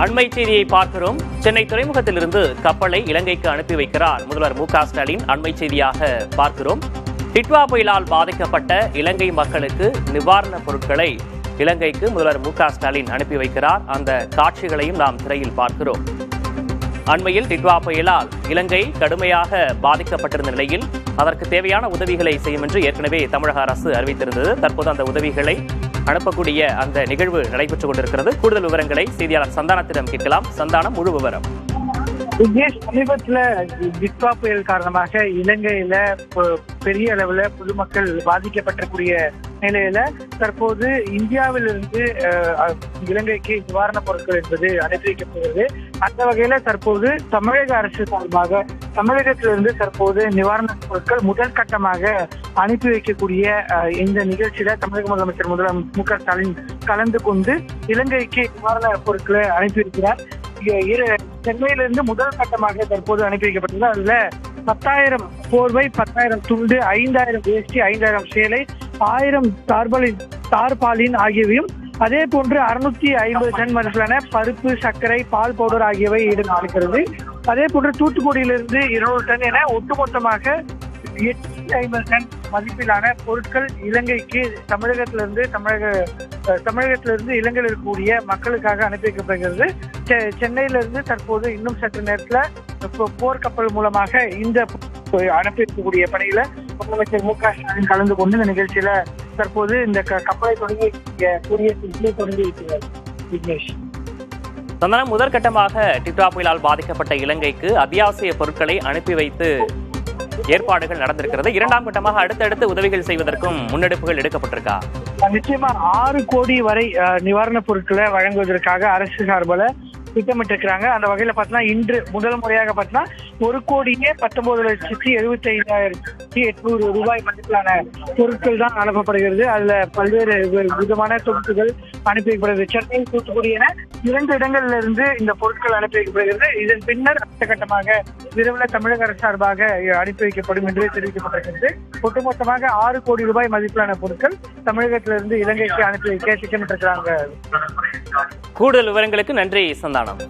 அண்மை செய்தியை பார்க்கிறோம். சென்னை துறைமுகத்திலிருந்து கப்பலை இலங்கைக்கு அனுப்பி வைக்கிறார் முதல்வர் மு.க.ஸ்டாலின். அண்மை செய்தியாக பார்க்கிறோம். டிட்வா புயலால் பாதிக்கப்பட்ட இலங்கை மக்களுக்கு நிவாரணப் பொருட்களை இலங்கைக்கு முதல்வர் மு.க.ஸ்டாலின் அனுப்பி வைக்கிறார். அந்த காட்சிகளையும் நாம் திரையில் பார்க்கிறோம். அண்மையில் டிட்வா புயலால் இலங்கை கடுமையாக பாதிக்கப்பட்டிருந்த நிலையில் அதற்கு தேவையான உதவிகளை செய்யும் என்று ஏற்கனவே தமிழக அரசு அறிவித்திருந்தது. தற்போது அந்த உதவிகளை அனுப்பக்கூடிய அந்த நிகழ்வு நடைபெற்றுக் கொண்டிருக்கிறது. கூடுதல் விவரங்களை செய்தியாளர் சந்தானத்திடம் கேட்கலாம். சந்தானம், முழு விவரம். சமீபத்தில் டிட்வா புயல் காரணமாக இலங்கையில பெரிய அளவுல பொதுமக்கள் பாதிக்கப்பட்டிருக்கூடிய நிலையில தற்போது இந்தியாவிலிருந்து இலங்கைக்கு நிவாரணப் பொருட்கள் என்பது அனுப்பி வைக்கப்படுகிறது. அந்த வகையில தற்போது தமிழக அரசு சார்பாக தமிழகத்திலிருந்து தற்போது நிவாரணப் பொருட்கள் முதல் கட்டமாக அனுப்பி வைக்கக்கூடிய இந்த நிகழ்ச்சியில தமிழக முதலமைச்சர் மு.க.ஸ்டாலின் கலந்து கொண்டு இலங்கைக்கு நிவாரணப் பொருட்களை அனுப்பி வைக்கிறார். சென்னையிலிருந்து முதல் கட்டமாக தற்போது அனுப்பி வைக்கப்பட்டது. அதுல 10,000 போர்வை, 10,000 துண்டு, 5,000 வேஷ்டி, 5,000 சேலை, 1,000 தார்பாலின் ஆகியவையும், அதே போன்று 650 டன் மதிப்பிலான பருப்பு, சர்க்கரை, பால் பவுடர் ஆகியவை இருக்கிறது. அதே போன்று தூத்துக்குடியிலிருந்து 200 டன் என ஒட்டுமொத்தமாக 850 டன் மதிப்பிலான பொருட்கள் இலங்கைக்கு தமிழகத்திலிருந்து இலங்கையில் இருக்கக்கூடிய மக்களுக்காக அனுப்பி வைக்கப்படுகிறது. சென்னையிலிருந்து தற்போது இன்னும் சற்று நேரத்தில் போர்க்கப்பல் மூலமாக இந்த அனுப்பி வைக்கக்கூடிய பணியில முதலமைச்சர் மு.க.ஸ்டாலின் கலந்து கொண்டு இந்த நிகழ்ச்சியில தற்போது இந்த கப்பலை தொடங்கி வைக்கிறார். விக்னேஷ். சந்தானம், முதற்கட்டமாக டிட்வா புயலால் பாதிக்கப்பட்ட இலங்கைக்கு அத்தியாவசிய பொருட்களை அனுப்பி வைத்து ஏற்பாடுகள் நடந்திருக்கிறது. இரண்டாம் கட்டமாக அடுத்தடுத்து உதவிகள் செய்வதற்கும் முன்னெடுப்புகள் எடுக்கப்பட்டிருக்கா? நிச்சயமா 6 கோடி வரை நிவாரணப் பொருட்களை வழங்குவதற்காக அரசு சார்பில் திட்டமிட்டிருக்கிறாங்க. அந்த வகையில பார்த்தீங்கன்னா இன்று முதல் முறையாக பார்த்தீங்கன்னா 1,19,75,800 ரூபாய் மதிப்பிலான பொருட்கள் தான் அனுப்பப்படுகிறது. அதுல பல்வேறு விதமான தொகுப்புகள் அனுப்பி வைக்கப்படுகிறது. சென்னை, தூத்துக்குடி என 2 இடங்கள்ல இருந்து இந்த பொருட்கள் அனுப்பி வைக்கப்படுகிறது. இதன் பின்னர் அடுத்த கட்டமாக விரைவில் தமிழக அரசு சார்பாக அனுப்பி வைக்கப்படும் என்று தெரிவிக்கப்பட்டிருக்கிறது. ஒட்டுமொத்தமாக 6 கோடி ரூபாய் மதிப்பிலான பொருட்கள் தமிழகத்திலிருந்து இலங்கைக்கு அனுப்பி வைக்க திட்டமிட்டிருக்கிறாங்க. கூடுதல் விவரங்களுக்கு நன்றி சந்தானம்.